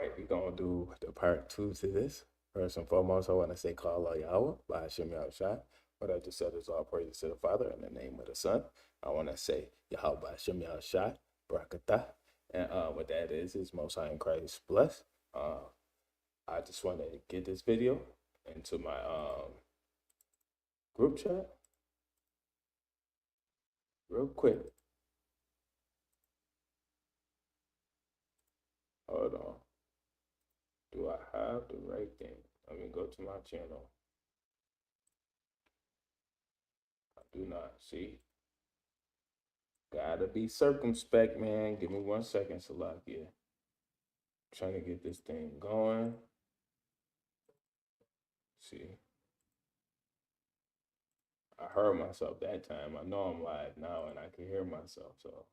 right, we're gonna do the part two to this. First and foremost, I want to say call Allah Yahweh by Hashem Yahushua. What I just said is all praises to the Father in the name of the Son. I want to say Yahweh by Hashem Yahushua, Barakatah. And what that is Most High in Christ bless. I just want to get this video into my group chat real quick. Hold on. Do I have the right thing? Let me go to my channel. I do not see. Gotta be circumspect, man. Give me 1 second, Salakia. Trying to get this thing going. See. I heard myself that time. I know I'm live now and I can hear myself. So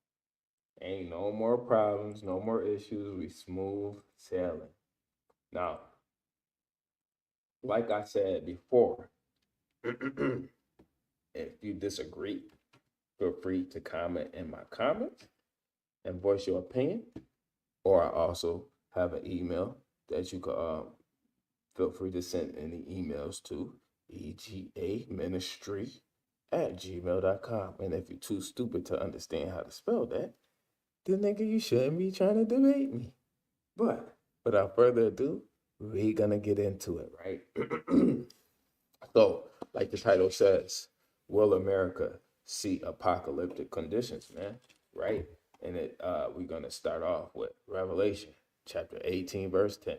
ain't no more problems, no more issues. We smooth sailing. Now, like I said before, if you disagree, feel free to comment in my comments and voice your opinion. Or I also have an email that you can feel free to send any emails to egaministry@gmail.com. And if you're too stupid to understand how to spell that, then nigga, you shouldn't be trying to debate me. But without further ado, we're gonna get into it, right? So, like the title says, will America see apocalyptic conditions, man? Right? And we're gonna start off with Revelation chapter 18, verse 10,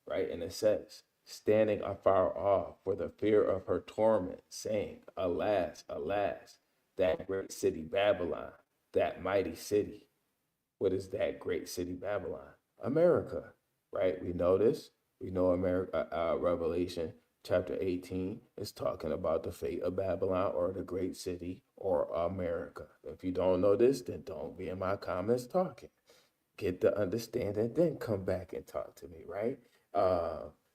right? And it says, standing afar off for the fear of her torment, saying, alas, alas, that great city Babylon, that mighty city. What is that great city Babylon? America, right? We know this. We know America. Revelation chapter 18 is talking about the fate of Babylon or the great city or America. If you don't know this, then don't be in my comments talking. Get the understanding, then come back and talk to me, right?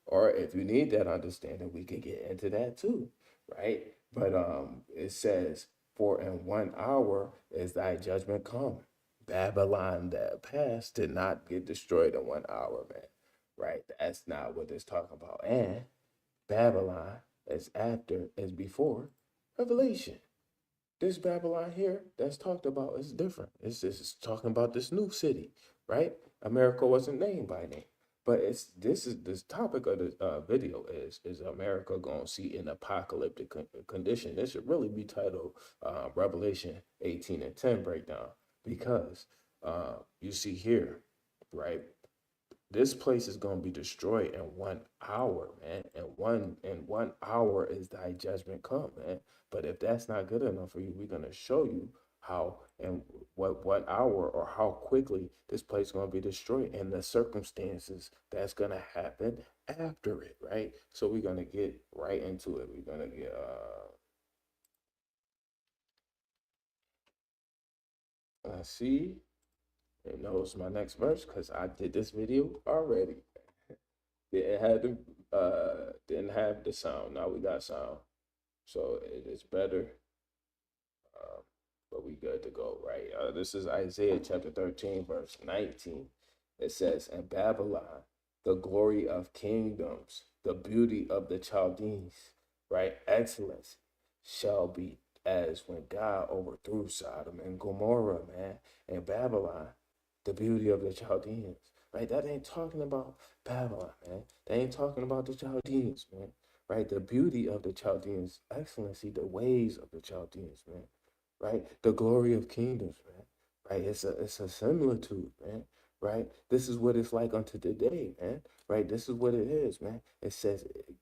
Or if you need that understanding, we can get into that too, right? But it says, for in 1 hour is thy judgment come. Babylon that passed did not get destroyed in 1 hour, man. Right? That's not what it's talking about. And Babylon is before Revelation. This Babylon here that's talked about is different. It's talking about this new city, right? America wasn't named by name. But this topic of the video is America gonna see an apocalyptic condition? This should really be titled Revelation 18 and 10 breakdown, because you see here, right? This place is going to be destroyed in 1 hour, man. In one hour is thy judgment come, man. But if that's not good enough for you, we're going to show you how and what hour or how quickly this place is going to be destroyed and the circumstances that's going to happen after it, right? So we're going to get right into it. We're going to get let's see. It knows my next verse because I did this video already. Didn't have the sound. Now we got sound, so it is better. But we good to go, right? This is Isaiah chapter 13, verse 19. It says, "In Babylon, the glory of kingdoms, the beauty of the Chaldeans, right? Excellence shall be as when God overthrew Sodom and Gomorrah, man. In Babylon, the beauty of the Chaldeans, right? That ain't talking about Babylon, man. They ain't talking about the Chaldeans, man, right? The beauty of the Chaldeans, excellency, the ways of the Chaldeans, man, right? The glory of kingdoms, man, right? It's a similitude, man, right? This is what it's like unto today, man, right? This is what it is, man. It says it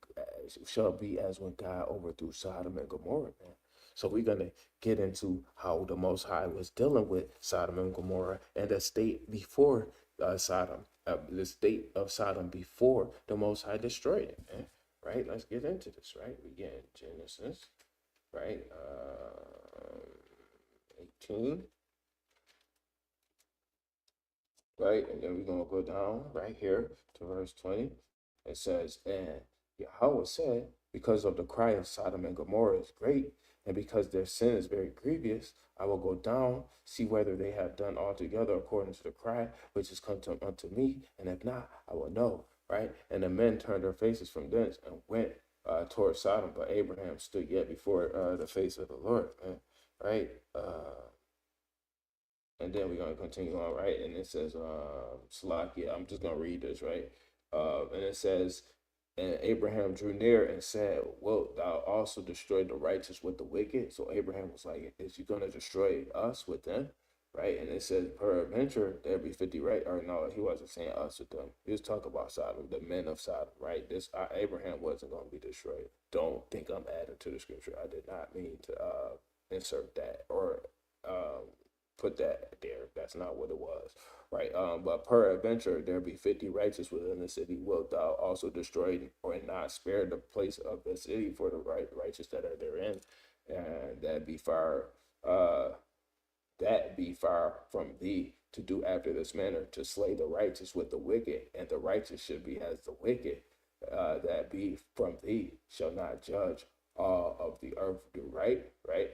shall be as when God overthrew Sodom and Gomorrah, man. So we're going to get into how the Most High was dealing with Sodom and Gomorrah and the state before Sodom, the state of Sodom before the Most High destroyed it, man. Right? Let's get into this, right? We get Genesis, right? 18, right? And then we're going to go down right here to verse 20. It says, and Yahweh said, because of the cry of Sodom and Gomorrah is great, And because their sin is very grievous, I will go down, see whether they have done altogether according to the cry which is come unto me, and if not, I will know, right? And the men turned their faces from thence and went towards Sodom, but Abraham stood yet before the face of the Lord, man, right? And then we're gonna continue on, right? And it says, Salakia, I'm just gonna read this, right? And it says, and Abraham drew near and said, wilt thou also destroy the righteous with the wicked? So Abraham was like, is you gonna destroy us with them? Right? And it says, peradventure, there be 50, right? Or no, he wasn't saying us with them. He was talking about Sodom, the men of Sodom, right? This Abraham wasn't gonna be destroyed. Don't think I'm adding to the scripture. I did not mean to insert that or put that there. That's not what it was, right? But peradventure there be 50 righteous within the city. Wilt thou also destroy or not spare the place of the city for the righteous that are therein? And uh, that be far from thee to do after this manner, to slay the righteous with the wicked, and the righteous should be as the wicked. That be from thee shall not judge all of the earth do right, right?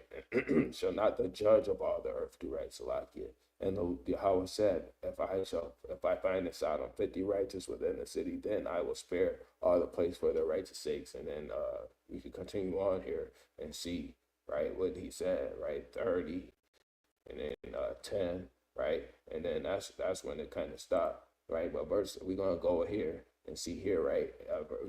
Shall not the judge of all the earth do right, Salakia? And the Yahweh said, if I find in Sodom 50 righteous within the city, then I will spare all the place for their righteous sakes. And then we can continue on here and see, right, what he said, right? 30, and then 10, right? And then that's when it kind of stopped, right? But verse, we're going to go here and see here, right?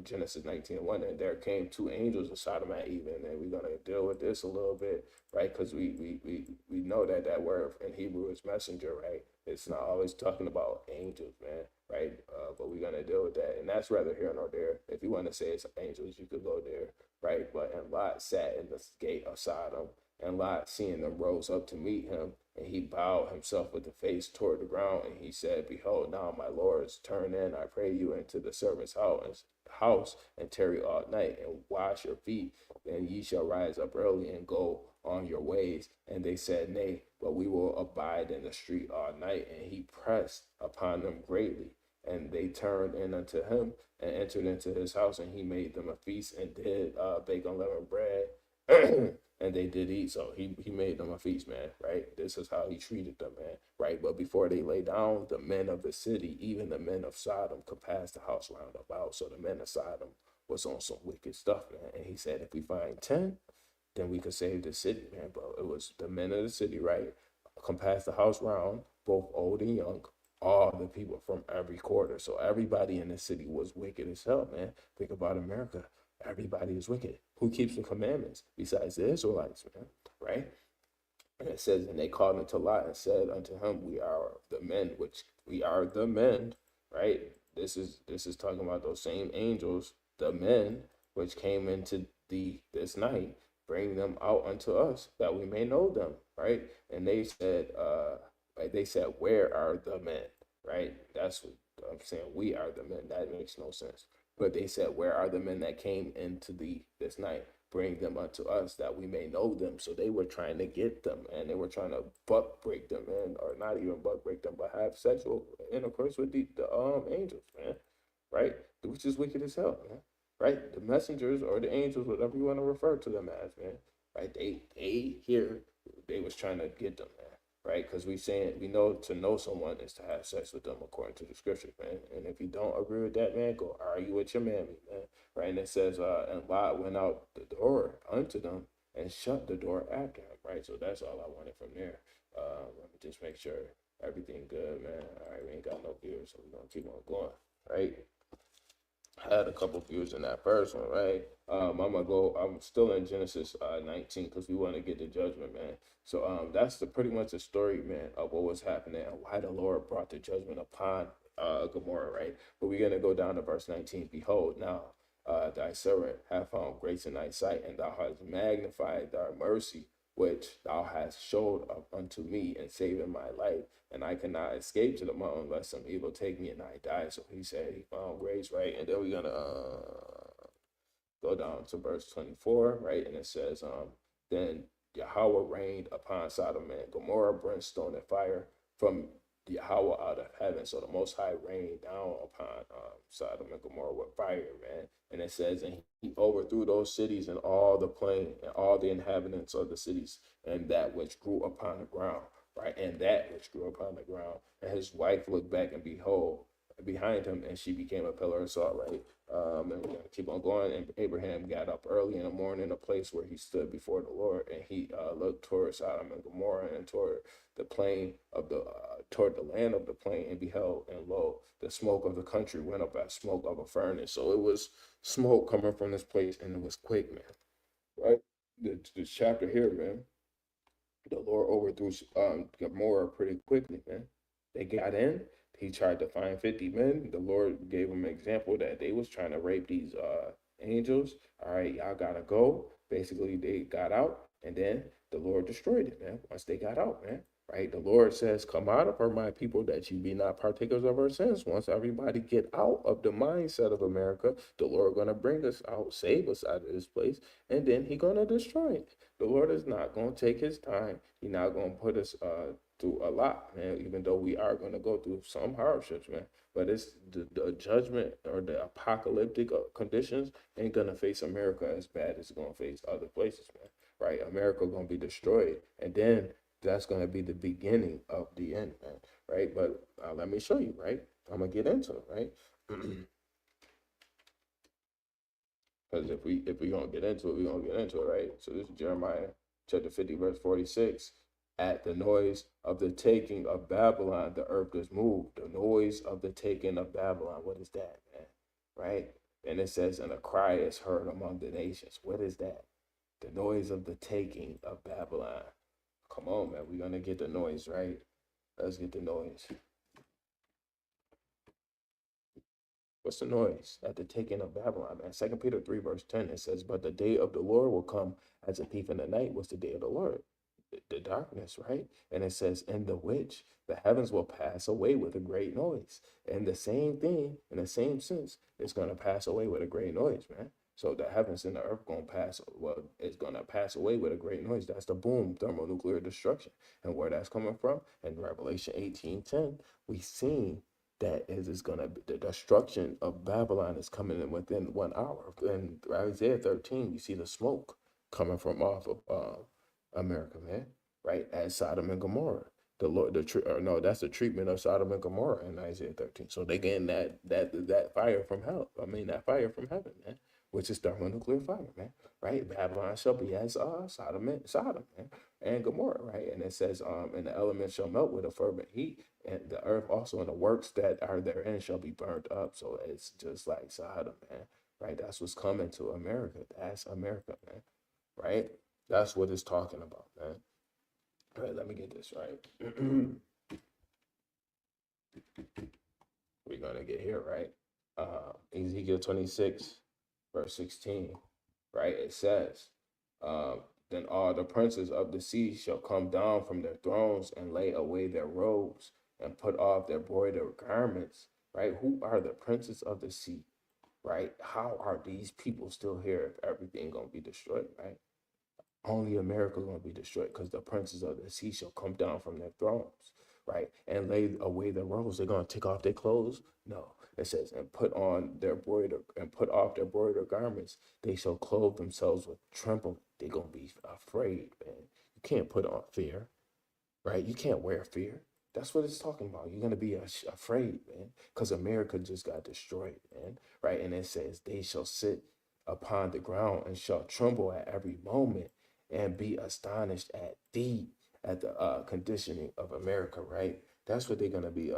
Genesis 19:1, and there came two angels of Sodom at even, and we're going to deal with this a little bit, right? Because we know that word in Hebrew is messenger, right? It's not always talking about angels, man, right? But we're going to deal with that, and that's rather here nor there. If you want to say it's angels, you could go there, right? But and Lot sat in the gate of Sodom, and Lot, seeing them, rose up to meet him, and he bowed himself with the face toward the ground, and he said, behold, now my lords, turn in, I pray you, into the servant's house, and tarry all night, and wash your feet, and ye shall rise up early and go on your ways. And they said, nay, but we will abide in the street all night. And he pressed upon them greatly. And they turned in unto him, and entered into his house, and he made them a feast, and did bake unleavened bread. And they did eat. So he made them a feast, man, right? This is how he treated them, man, right? But before they lay down, the men of the city, even the men of Sodom, could pass the house round about. So the men of Sodom was on some wicked stuff, man. And he said, if we find 10, then we could save the city, man. But it was the men of the city, right? Come pass the house round, both old and young, all the people from every quarter. So everybody in the city was wicked as hell, man. Think about America. Everybody is wicked. Who keeps the commandments besides the Israelites, man? Right? And it says, and they called unto Lot and said unto him, we are the men, right? This is talking about those same angels, the men which came into this night, bring them out unto us that we may know them, right? And they said, where are the men? Right? That's what I'm saying. We are the men. That makes no sense. But they said, where are the men that came into this night? Bring them unto us that we may know them. So they were trying to get them, and they were trying to buck break them, man, or not even buck break them, but have sexual intercourse with the angels, man, right? Which is wicked as hell, man, right? The messengers or the angels, whatever you want to refer to them as, man, right? They was trying to get them, man, right? Because we know to know someone is to have sex with them according to the scriptures, man. And if you don't agree with that, man, go argue with your mammy, man, right? And it says, and Lot went out the door unto them and shut the door after him, right? So that's all I wanted from there. Let me just make sure everything good, man. All right, we ain't got no viewers, so we're gonna keep on going, right? I had a couple views in that first one, right? I'm still in Genesis 19 because we want to get the judgment, man. So that's pretty much the story, man, of what was happening and why the Lord brought the judgment upon Gomorrah, right? But we're gonna go down to verse 19. Behold, now thy servant hath found grace in thy sight, and thou hast magnified thy mercy, which thou hast showed up unto me in saving my life. And I cannot escape to the mountain lest some evil take me and I die. So he said he found grace, right? And then we're gonna go down to verse 24, right? And it says, then Yahweh rained upon Sodom and Gomorrah brimstone and fire from Yahweh out of heaven. So the Most High rained down upon Sodom and Gomorrah with fire, man. And it says, and he overthrew those cities and all the plain and all the inhabitants of the cities and that which grew upon the ground, right? And that which grew upon the ground. And his wife looked back and behold, behind him, and she became a pillar of salt, right? And we're going to keep on going. And Abraham got up early in the morning in a place where he stood before the Lord, and he looked toward Sodom and Gomorrah and toward the plain of the toward the land of the plain, and beheld, and lo, the smoke of the country went up as smoke of a furnace. So it was smoke coming from this place, and it was quick, man. Right? The chapter here, man. The Lord overthrew Gomorrah pretty quickly, man. They got in. He tried to find 50 men. The Lord gave him an example that they was trying to rape these angels. All right, y'all gotta go. Basically, they got out, and then the Lord destroyed it, man. Once they got out, man. Right? The Lord says, "Come out of her, my people, that you be not partakers of our sins." Once everybody get out of the mindset of America, the Lord gonna bring us out, save us out of this place, and then He gonna destroy it. The Lord is not gonna take His time. He's not gonna put us through a lot, man. Even though we are gonna go through some hardships, man. But it's the judgment or the apocalyptic conditions ain't gonna face America as bad as it's gonna face other places, man. Right? America gonna be destroyed, and then that's going to be the beginning of the end, man. Right? But let me show you, right? I'm going to get into it, right? Because if we going to get into it, we're going to get into it, right? So this is Jeremiah chapter 50, verse 46. At the noise of the taking of Babylon, the earth is moved. The noise of the taking of Babylon. What is that, man? Right? And it says, and a cry is heard among the nations. What is that? The noise of the taking of Babylon. Come on, man. We're going to get the noise, right? Let's get the noise. What's the noise? At the taking of Babylon, man. 2 Peter 3, verse 10, it says, but the day of the Lord will come as a thief in the night. What's the day of the Lord? The darkness, right? And it says, in the which the heavens will pass away with a great noise. And the same thing, in the same sense, it's going to pass away with a great noise, man. So the heavens and the earth going to pass, well, it's going to pass away with a great noise. That's the boom, thermonuclear destruction. And where that's coming from, in Revelation 18:10, we seen that is going to be the destruction of Babylon is coming in within 1 hour. In Isaiah 13, we see the smoke coming from off of America, man, right? As Sodom and Gomorrah. The Lord, no, that's the treatment of Sodom and Gomorrah in Isaiah 13. So they getting that fire from hell. I mean, that fire from heaven, man, which is thermonuclear fire, man, right? Babylon shall be as Sodom, man, and Gomorrah, right? And it says, and the elements shall melt with a fervent heat, and the earth also and the works that are therein shall be burned up. So it's just like Sodom, man, right? That's what's coming to America. That's America, man, right? That's what it's talking about, man. All right, let me get this right. We're gonna get here, right? Ezekiel 26, verse 16, right? It says, then all the princes of the sea shall come down from their thrones and lay away their robes and put off their broidered garments, right? Who are the princes of the sea, right? How are these people still here if everything gonna be destroyed, right? Only America is going to be destroyed because the princes of the sea shall come down from their thrones, right? And lay away their robes. They're going to take off their clothes. No, it says, and put on their broider and put off their broider garments. They shall clothe themselves with trembling. They're going to be afraid, man. You can't put on fear, right? You can't wear fear. That's what it's talking about. You're going to be afraid, man, because America just got destroyed, man, right? And it says, they shall sit upon the ground and shall tremble at every moment and be astonished at thee, at the conditioning of America, right? That's what they're going to be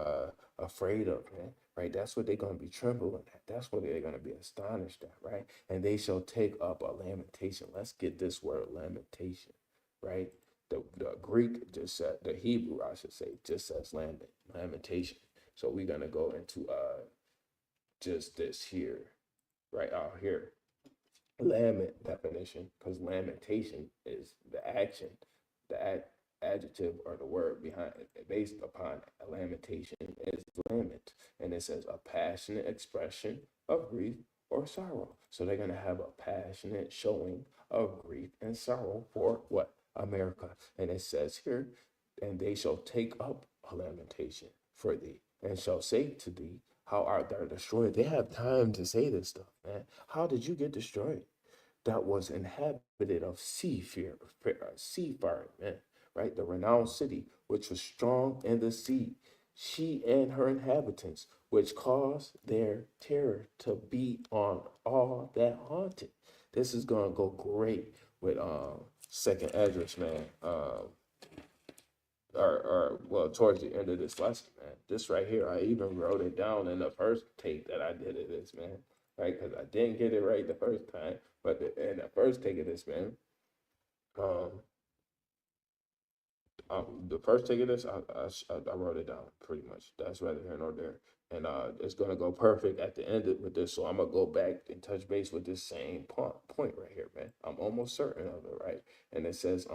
afraid of, man, right? That's what they're going to be trembling at. That's what they're going to be astonished at, right? And they shall take up a lamentation. Let's get this word lamentation, right? The Greek just said, the Hebrew, I should say, just says lamentation. So we're going to go into just this here, right out here. Lament definition, because lamentation is the action, the adjective or the word behind it, based upon a lamentation is lament. And it says a passionate expression of grief or sorrow. So they're going to have a passionate showing of grief and sorrow for what? America. And it says here, and they shall take up a lamentation for thee, and shall say to thee, how art thou destroyed? They have time to say this stuff, man. How did you get destroyed? That was inhabited of seafaring men, right? The renowned city, which was strong in the sea, she and her inhabitants, which caused their terror to be on all that haunted. This is gonna go great with second address, man. Or well, towards the end of this lesson, man. This right here, I even wrote it down in the first take that I did of this, man. Right, because I didn't get it right the first time, but in the first take of this, man, um, the first take of this, I wrote it down pretty much. That's rather here nor there, and it's gonna go perfect at the end with this. So I'm gonna go back and touch base with this same point right here, man. I'm almost certain of it, right? And it says,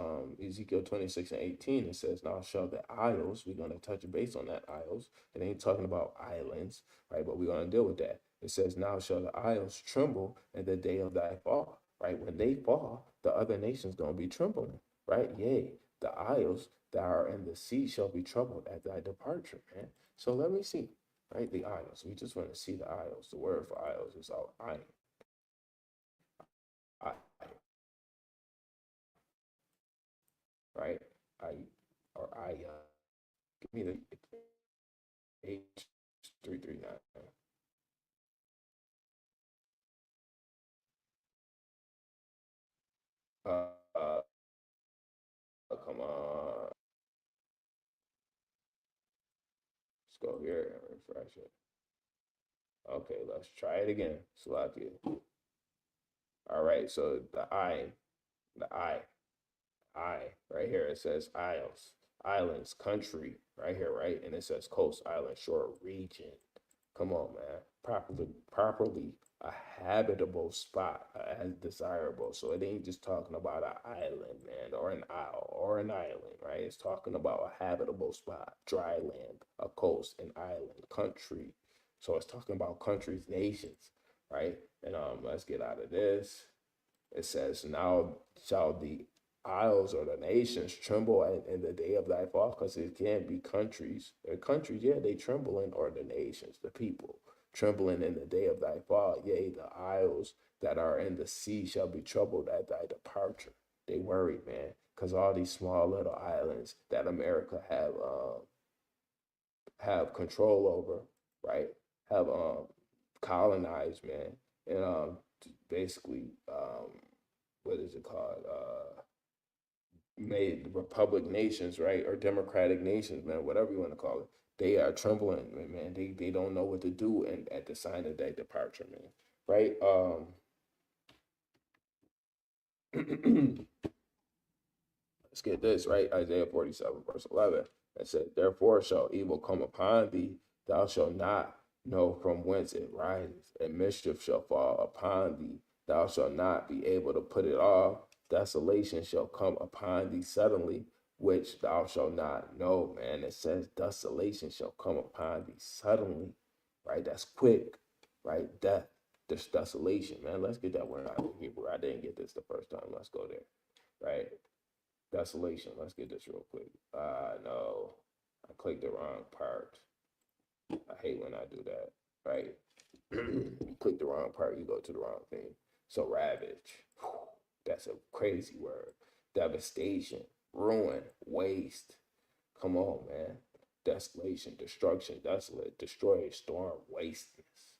Ezekiel 26:18. It says, "Now shall the isles." We're gonna touch base on that isles. It ain't talking about islands, right? But we're gonna deal with that. It says, "Now shall the isles tremble in the day of thy fall." Right? When they fall, the other nations gonna be trembling, right? Yea, the isles that are in the sea shall be troubled at thy departure, man. So let me see, right? The isles. We just want to see the isles. The word for isles is all I, right? I or I. Give me the H339. Uh, uh, come on. Let's go here and refresh it. Okay, let's try it again. Slovakia. All right, so the I, right here, it says isles, islands, country, right here, right? And it says coast, island, shore, region. Come on, man. Properly a habitable spot as desirable. So it ain't just talking about an island, man, or an isle or an island, right? It's talking about a habitable spot, dry land, a coast, an island, country. So it's talking about countries, nations, right? And let's get out of this. It says, "Now shall the isles or the nations tremble in the day of thy fall," because it can't be countries. Countries, yeah, they trembling, or the nations, the people, trembling in the day of thy fall. Yea, the isles that are in the sea shall be troubled at thy departure. They worried, man, because all these small little islands that America have control over, right? Have colonized, man, and basically what is it called? Made republic nations, right? Or democratic nations, man, whatever you want to call it. They are trembling, man. They don't know what to do and at the sign of that departure, man. Right? Let's get this, right? Isaiah 47, verse 11. It said, "Therefore shall evil come upon thee, thou shalt not know from whence it rises, and mischief shall fall upon thee, thou shalt not be able to put it off. Desolation shall come upon thee suddenly, which thou shalt not know." Man, it says desolation shall come upon thee suddenly, right? That's quick, right? Death, this desolation, man. Let's get that word out of Hebrew. I didn't get this the first time. Let's go there, right? Desolation. Let's get this real quick. No, I clicked the wrong part. I hate when I do that. Right? You click the wrong part, you go to the wrong thing. So ravage. That's a crazy word. Devastation, ruin, waste. Come on, man. Desolation, destruction, desolate, destroy, storm, wasteness.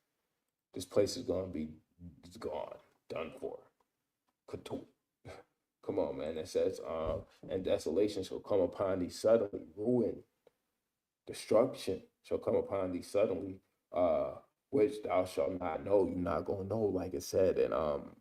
This place is gonna be gone, done for. Katum. Come on, man. It says, "And desolation shall come upon thee suddenly, ruin, destruction shall come upon thee suddenly, uh, which thou shalt not know." You're not gonna know, like it said in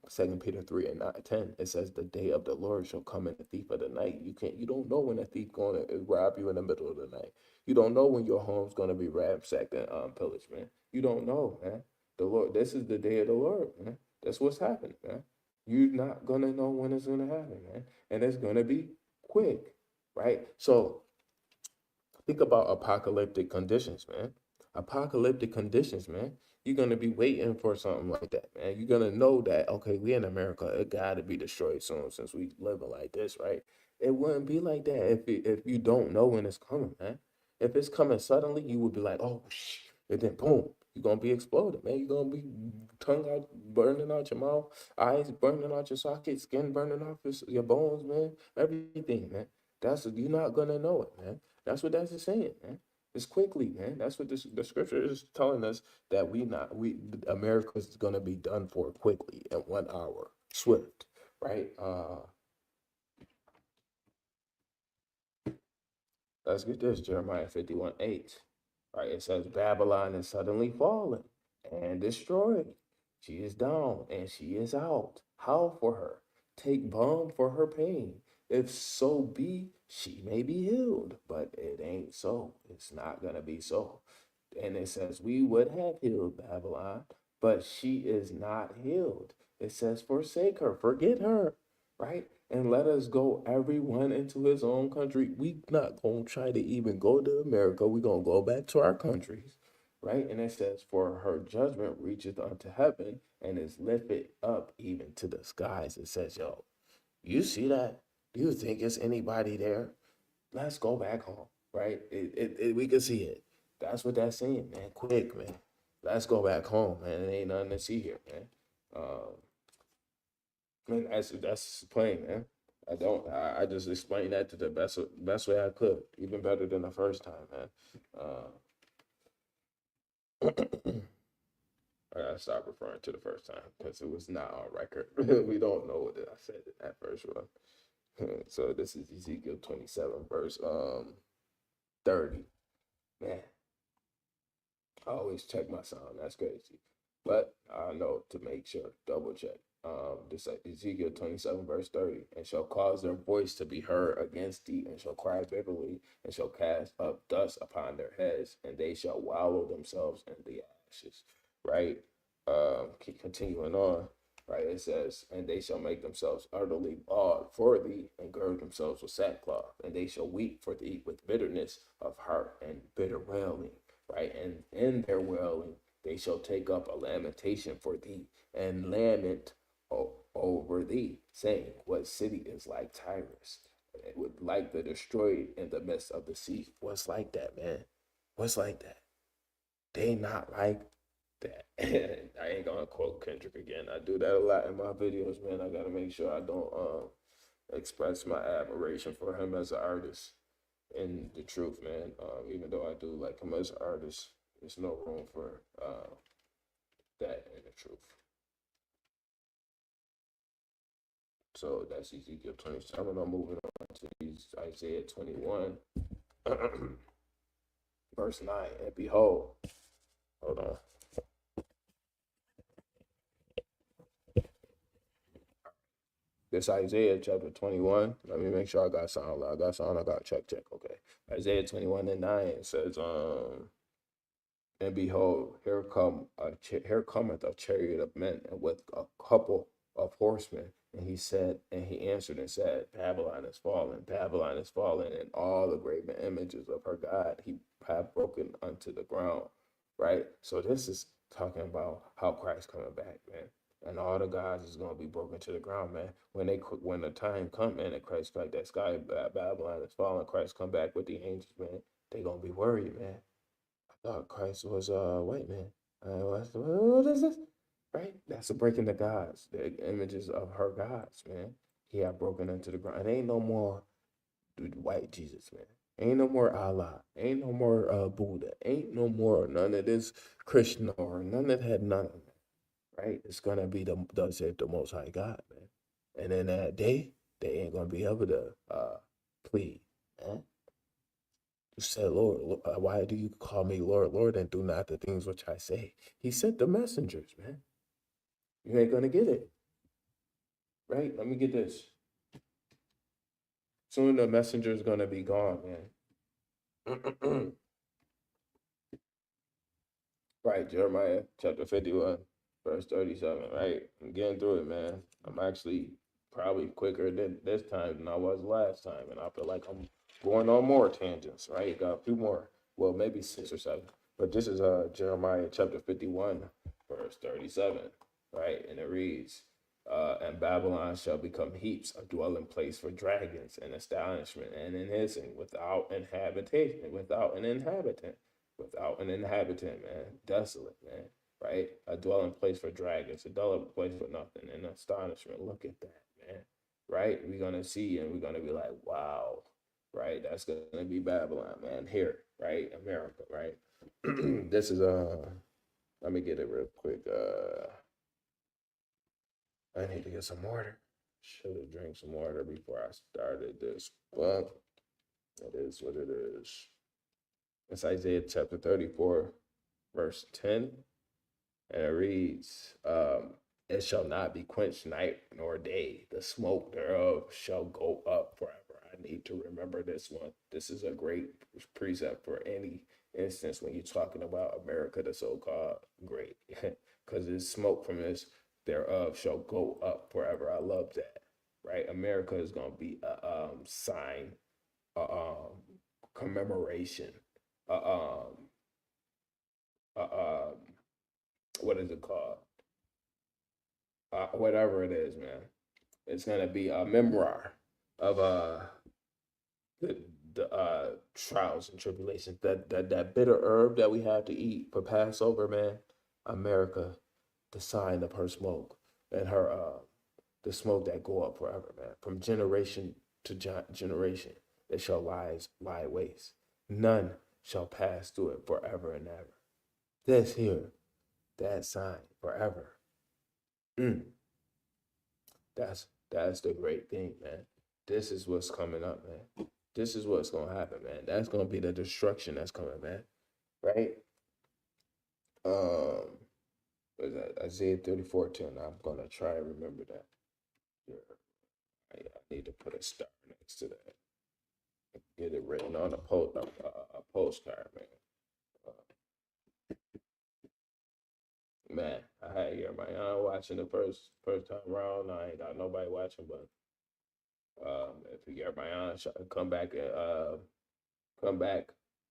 2 Peter 3 and 10. It says, "The day of the Lord shall come in the thief of the night." You don't know when a thief gonna rob you in the middle of the night. You don't know when your home's gonna be ransacked and pillaged, man. You don't know, man. The Lord, this is the day of the Lord, man. That's what's happening, man. You're not gonna know when it's gonna happen, man. And it's gonna be quick, right? So think about apocalyptic conditions, man. Apocalyptic conditions, man. You're gonna be waiting for something like that, man. You're gonna know that, okay, we in America, it gotta be destroyed soon since we living like this, right? It wouldn't be like that if you don't know when it's coming, man. If it's coming suddenly, you would be like, oh, and then boom, you're gonna be exploded, man. You're gonna be tongue out, burning out your mouth, eyes burning out your socket, skin burning off your bones, man. Everything, man. You're not gonna know it, man. That's what that's saying, man. It's quickly, man. That's what the scripture is telling us, that America is gonna be done for quickly in 1 hour, swift, right? Let's get this, Jeremiah 51:8. Right, it says, Babylon is suddenly fallen and destroyed. She is down and she is out. Howl for her. Take balm for her pain. If so be, she may be healed. But it ain't so. It's not going to be so. And it says, we would have healed Babylon, but she is not healed. It says, forsake her, forget her, right? And let us go everyone into his own country. We not gonna try to even go to America. We gonna go back to our countries, right? And it says, for her judgment reacheth unto heaven and is lifted up even to the skies. It says, yo, you see that? Do you think it's anybody there? Let's go back home, right? We can see it. That's what that's saying, man. Quick, man. Let's go back home, man. It ain't nothing to see here, man. And that's plain, man. I just explained that to the best way I could, even better than the first time, man. I gotta stop referring to the first time because it was not on record. We don't know what I said in that first one. So this is Ezekiel 27, verse 30. Man, I always check my sound. That's crazy. But I know to make sure, double check. This Ezekiel 27, verse 30, and shall cause their voice to be heard against thee, and shall cry bitterly, and shall cast up dust upon their heads, and they shall wallow themselves in the ashes. Right? Keep continuing on. Right? It says, and they shall make themselves utterly bald for thee, and gird themselves with sackcloth, and they shall weep for thee with bitterness of heart and bitter wailing. Right? And in their wailing, they shall take up a lamentation for thee, and lament over thee, saying, what city is like Tyrus, like the destroyed in the midst of the sea? What's like that, man? What's like that? They not like that. I ain't gonna quote Kendrick again. I do that a lot in my videos, man. I gotta make sure I don't express my admiration for him as an artist and the truth, man. Even though I do like him as an artist, there's no room for that in the truth. So that's Ezekiel 27. I'm moving on to Isaiah 21, verse 9. And behold, hold on. This Isaiah chapter 21. Let me make sure I got sound. I got sound. I got check. Okay. Isaiah 21 and 9 says, and behold, here cometh a chariot of men, and with a couple of horsemen. And he answered and said, Babylon is fallen, and all the graven images of her God he have broken unto the ground. Right? So this is talking about how Christ coming back, man. And all the gods is gonna be broken to the ground, man. When the time come, man, and Christ like that sky, Babylon is falling, Christ come back with the angels, man. They gonna be worried, man. I thought Christ was a white man. What is this? Right? That's a breaking the gods, the images of her gods, man. He had broken into the ground. It ain't no more white Jesus, man. Ain't no more Allah. Ain't no more Buddha. Ain't no more none of this Krishna or none of that, none of it. Right? It's gonna be the Most High God, man. And in that day, they ain't gonna be able to plead, man. You said, Lord, why do you call me Lord, Lord, and do not the things which I say? He sent the messengers, man. You ain't gonna get it, right? Let me get this. Soon the messenger's gonna be gone, man. Right, Jeremiah chapter 51, verse 37, right? I'm getting through it, man. I'm actually probably quicker this time than I was last time, and I feel like I'm going on more tangents, right? Got a few more, well, maybe 6 or 7. But this is Jeremiah chapter 51, verse 37, right? And it reads, And Babylon shall become heaps, a dwelling place for dragons and astonishment and in hissing, without inhabitation, without an inhabitant, man, desolate, man, right? A dwelling place for dragons, a dwelling place for nothing, and astonishment. Look at that, man, right? We're gonna see, and we're gonna be like, wow, right? That's gonna be Babylon, man. Here, right? America, right? This is let me get it real quick. I need to get some water. Should have drank some water before I started this, but it is what it is. It's Isaiah chapter 34, verse 10, and it reads, it shall not be quenched night nor day. The smoke thereof shall go up forever. I need to remember this one. This is a great precept for any instance when you're talking about America, the so-called great, because the smoke from this thereof shall go up forever. I love that, right? America is going to be a sign, a commemoration, a, a, what is it called? Whatever it is, man. It's gonna be a memoir of the trials and tribulations, that bitter herb that we have to eat for Passover, man. America, the sign of her smoke and her the smoke that go up forever, man. From generation to generation, it shall lie waste. None shall pass through it forever and ever. This here, that sign forever. Mm. That's the great thing, man. This is what's coming up, man. This is what's gonna happen, man. That's gonna be the destruction that's coming, man. Right? What is that? Isaiah 34:10. I'm gonna try and remember that. Yeah, I need to put a star next to that. Get it written on a postcard, man. Man, I had Jeremiah watching the first time around. I ain't got nobody watching, but if you get my aunt come back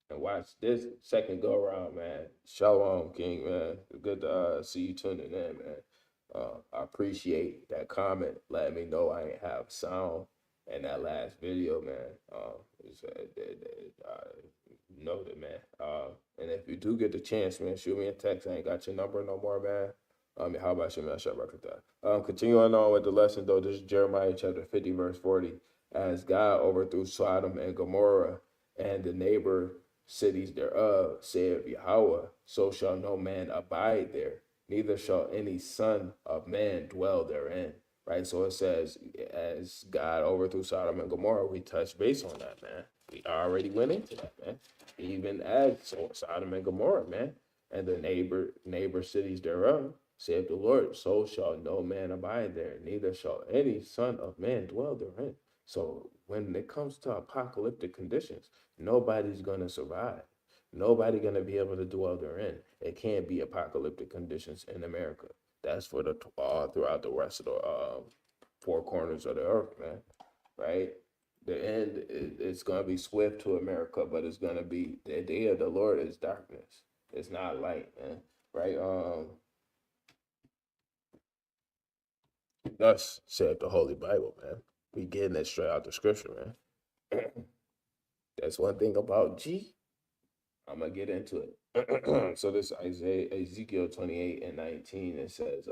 and watch this second go around, man. Shalom, King, man. Good to see you tuning in, man. I appreciate that comment. Letting me know I ain't have sound in that last video, man. Noted, man. And if you do get the chance, man, shoot me a text. I ain't got your number no more, man. How about you, man? Shut record that. Continuing on with the lesson, though, this is Jeremiah chapter 50, verse 40. As God overthrew Sodom and Gomorrah and the neighbor cities thereof, saith Yahweh, so shall no man abide there, neither shall any son of man dwell therein. Right? So it says, as God overthrew Sodom and Gomorrah, we touched base on that, man. We already went into that, man. Even as Sodom and Gomorrah, man, and the neighbor cities thereof, saith the Lord, so shall no man abide there, neither shall any son of man dwell therein. So when it comes to apocalyptic conditions, nobody's gonna survive. Nobody gonna be able to dwell therein. It can't be apocalyptic conditions in America. That's for the throughout the rest of the four corners of the earth, man. Right? The end it's gonna be swift to America, but it's gonna be the day of the Lord is darkness. It's not light, man. Right? Thus said the Holy Bible, man. We getting it straight out the scripture, man. That's one thing about G. I'm gonna get into it. So this Ezekiel 28:19, it says,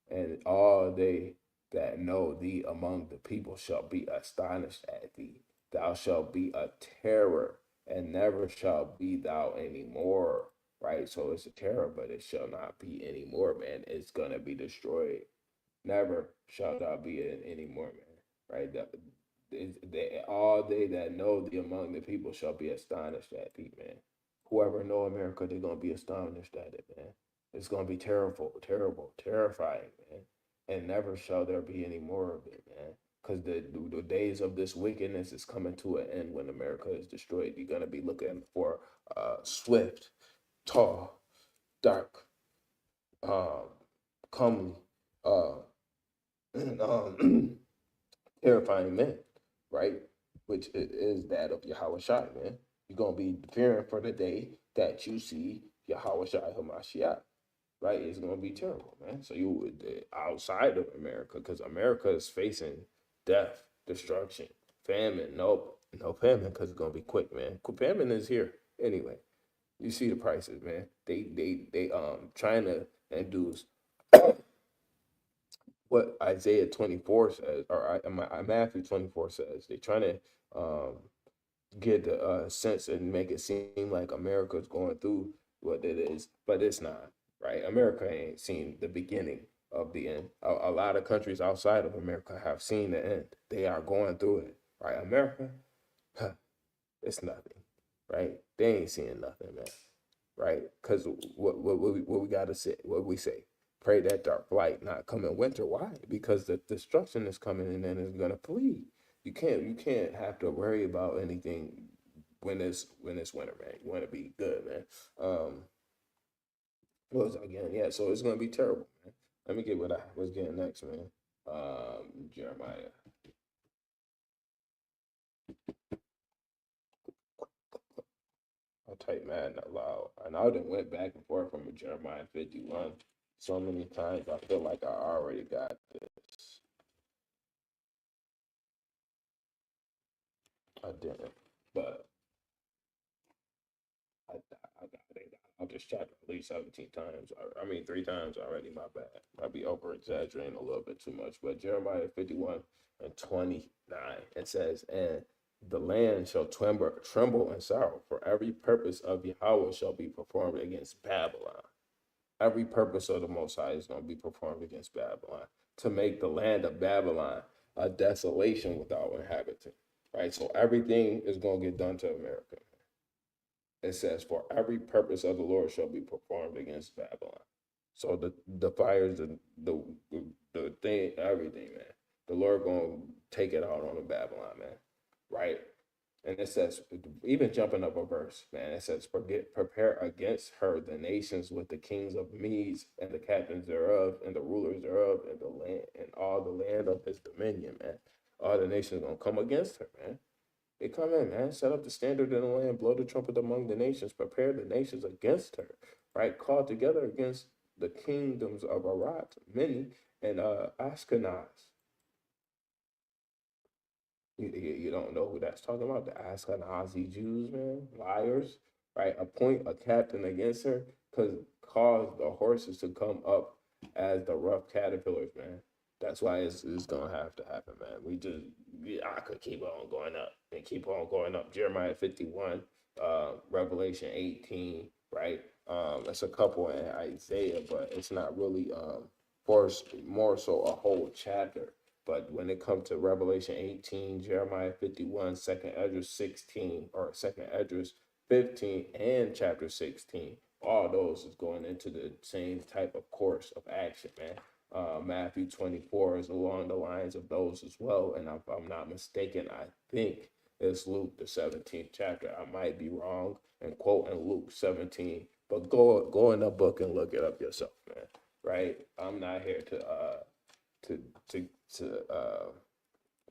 and all they that know thee among the people shall be astonished at thee. Thou shalt be a terror, and never shall be thou anymore. Right? So it's a terror, but it shall not be anymore, man. It's gonna be destroyed. Never shall thou be it anymore, man. Right? All they that know thee among the people shall be astonished at thee, man. Whoever know America, they're gonna be astonished at it, man. It's gonna be terrible, terrible, terrifying, man. And never shall there be any more of it, man. Because the days of this wickedness is coming to an end when America is destroyed. You're gonna be looking for swift, tall, dark, comely, uh, terrifying men, right? Which is that of Yahweh Shai, man. You're going to be fearing for the day that you see Yahweh Shai Hamashiach, right? It's gonna be terrible, man. So you would outside of America, because America is facing death, destruction, famine. Nope, no famine, because it's gonna be quick, man. Famine is here anyway. You see the prices, man. They trying to induce what Isaiah 24 says, or Matthew 24 says. They're trying to um get the sense and make it seem like America's going through what it is, but it's not, right? America ain't seen the beginning of the end. A lot of countries outside of America have seen the end. They are going through it, right? America, huh, it's nothing, right? They ain't seeing nothing, man, right? Because what we gotta say, what we say, pray that dark light not come in winter. Why? Because the destruction is coming and then it's gonna flee. You can't have to worry about anything when it's winter, man. You want to be good, man. What was I again? Yeah, so it's gonna be terrible, man. Let me get what I was getting next, man. Jeremiah. I'll type mad out loud. And I done went back and forth from Jeremiah 51 so many times. I feel like I already got this. I didn't, but I got it. I'll just chat at least 17 times. I mean, 3 times already. My bad. I'll be over exaggerating a little bit too much. But Jeremiah 51 and 29, it says, and the land shall tremble in sorrow, for every purpose of Yahweh shall be performed against Babylon. Every purpose of the Most High is going to be performed against Babylon to make the land of Babylon a desolation without inhabitant. Right? So everything is going to get done to America. It says, for every purpose of the Lord shall be performed against Babylon. So the fires, the thing, everything, man. The Lord gonna take it out on the Babylon, man. Right? And it says, even jumping up a verse, man, it says, prepare against her the nations with the kings of Medes and the captains thereof and the rulers thereof and the land and all the land of his dominion, man. All the nations gonna come against her, man. They come in, man. Set up the standard in the land, blow the trumpet among the nations, prepare the nations against her, right? Call together against the kingdoms of Arat, Mini, and Ashkenaz. You don't know who that's talking about? The Ashkenazi Jews, man, liars, right? Appoint a captain against her, cause the horses to come up as the rough caterpillars, man. That's why it's gonna have to happen, man. I could keep on going up and keep on going up. Jeremiah 51, Revelation 18, right? It's a couple in Isaiah, but it's not really more so a whole chapter. But when it comes to Revelation 18, Jeremiah 51, 2nd Esdras 16, or 2nd Esdras 15, and chapter 16, all those is going into the same type of course of action, man. Matthew 24 is along the lines of those as well. And if I'm not mistaken, I think it's Luke, the 17th chapter. I might be wrong and quoting Luke 17, but go in the book and look it up yourself, man. Right? I'm not here to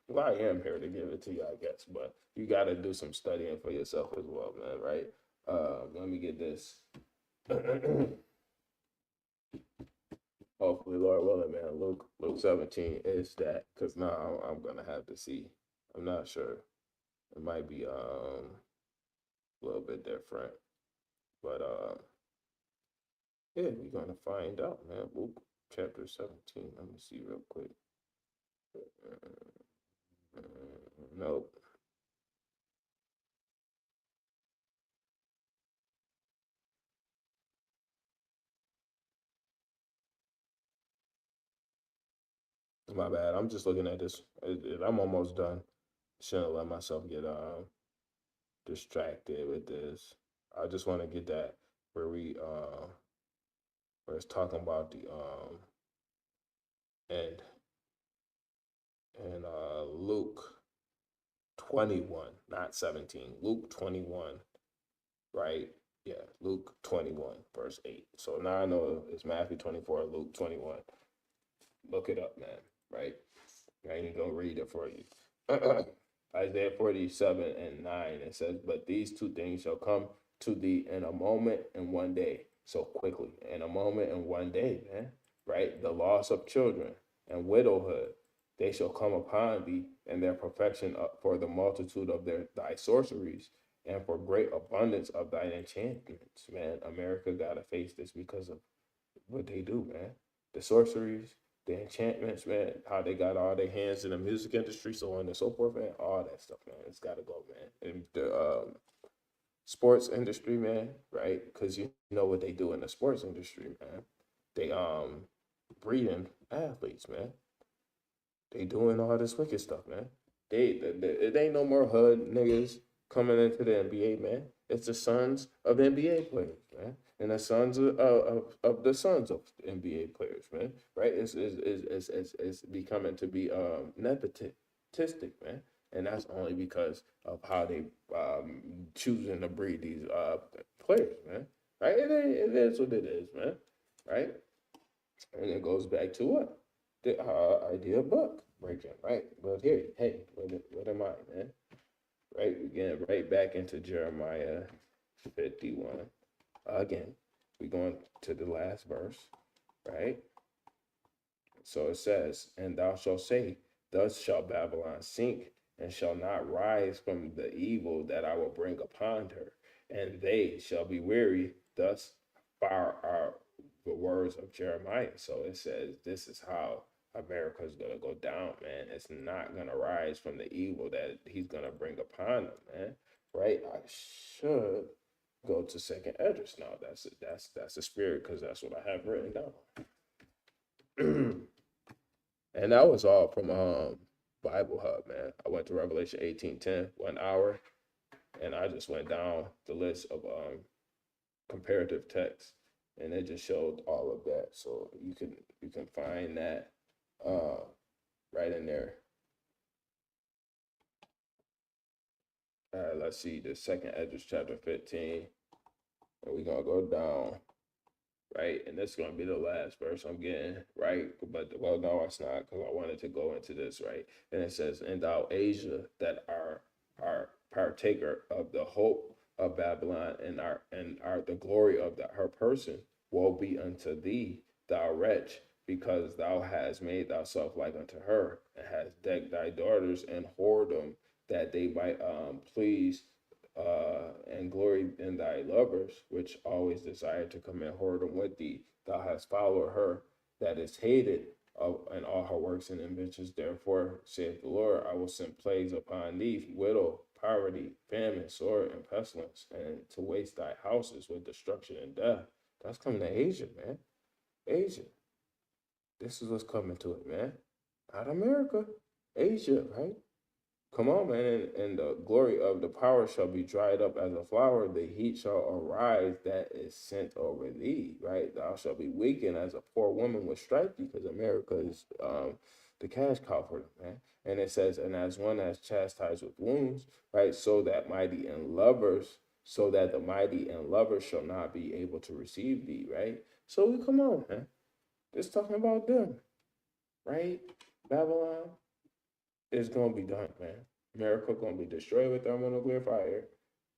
well, I am here to give it to you, I guess, but you got to do some studying for yourself as well, man. Right? Let me get this. Hopefully, Lord willing, man. Luke 17 is that, because now I'm gonna have to see. I'm not sure. It might be a little bit different, but yeah, we're gonna find out, man. Luke chapter 17. Let me see real quick. Nope. My bad. I'm just looking at this. I'm almost done. Shouldn't let myself get distracted with this. I just want to get that where we where it's talking about the end and Luke 21, not 17. Luke 21, right? Yeah, Luke 21, verse 8. So now I know it's Matthew 24, Luke 21. Look it up, man, right? I ain't gonna read it for you. Isaiah 47 and 9, it says, but these two things shall come to thee in a moment and one day. so quickly, in a moment and one day, man, right? The loss of children and widowhood, they shall come upon thee, and their perfection for the multitude of thy sorceries, and for great abundance of thine enchantments, man. America gotta face this because of what they do, man. The sorceries, the enchantments, man, how they got all their hands in the music industry, so on and so forth, man. All that stuff, man. It's gotta go, man. And the sports industry, man, right? Because you know what they do in the sports industry, man. They breeding athletes, man. They doing all this wicked stuff, man. It ain't no more hood niggas coming into the NBA, man. It's the sons of NBA players, man, and the sons of the sons of NBA players, man. Right? It's becoming to be nepotistic, man, and that's only because of how they choosing to breed these players, man. Right? It is what it is, man. Right? And it goes back to what? The idea of book breaking, right? But here, hey, what am I, man? Right, we get right back into Jeremiah 51. Again, we going to the last verse, right? So it says, and thou shalt say, thus shall Babylon sink, and shall not rise from the evil that I will bring upon her. And they shall be weary. Thus far are the words of Jeremiah. So it says, this is how America is going to go down, man. It's not going to rise from the evil that he's going to bring upon them, man. Right? I should go to second address now. That's the spirit, because that's what I have written down. And that was all from Bible Hub, man. I went to Revelation 18:10, 1 hour, and I just went down the list of comparative text, and it just showed all of that. So you can find that right in there. Let's see, the second Esdras chapter 15, and we're gonna go down. Right, and this is gonna be the last verse I'm getting, right? But well, no, it's not, because I wanted to go into this, right? And it says, "And thou Asia, that are partaker of the hope of Babylon, and are the glory of her person, woe be unto thee, thou wretch, because thou hast made thyself like unto her, and hast decked thy daughters in whoredom, that they might please and glory in thy lovers, which always desire to commit whoredom with thee. Thou hast followed her that is hated in all her works and inventions. Therefore, saith the Lord, I will send plagues upon thee, widow, poverty, famine, sword, and pestilence, and to waste thy houses with destruction and death." That's coming to Asia, man. Asia. This is what's coming to it, man. Not America. Asia, right? Come on, man, and the glory of the power shall be dried up as a flower. The heat shall arise that is sent over thee, right? Thou shalt be weakened as a poor woman with strife, because America is the cash cow for them, man. And it says, and as one that's chastised with wounds, right? So that the mighty and lovers shall not be able to receive thee, right? So we come on, man. It's talking about them, right? Babylon is gonna be done, man. America gonna be destroyed with thermonuclear fire.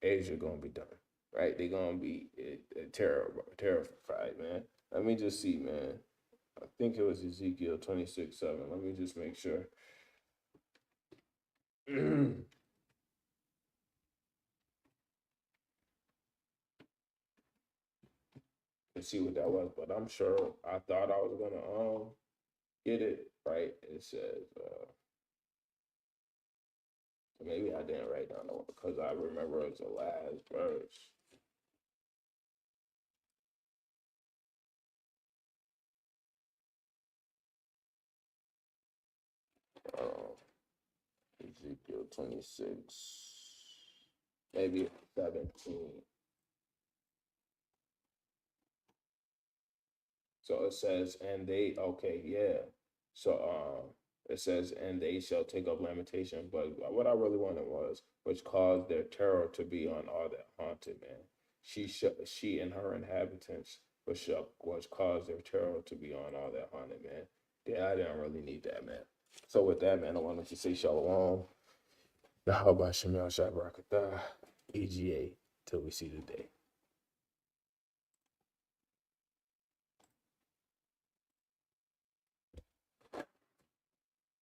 Asia gonna be done, right? They gonna be terrified, man. Let me just see, man. I think it was Ezekiel 26:7. Let me just make sure. And see what that was, but I'm sure I thought I was gonna get it right. It says maybe I didn't write down the one because I remember it was the last verse. Uh, Ezekiel 26, maybe 17. So it says, and they, okay, yeah. So it says, and they shall take up lamentation. But what I really wanted was, which caused their terror to be on all that haunted, man. She and her inhabitants which caused their terror to be on all that haunted, man. Yeah, I didn't really need that, man. So with that, man, I wanted to say shalom. How about Shemel Shabrakatah, EGA, till we see the day.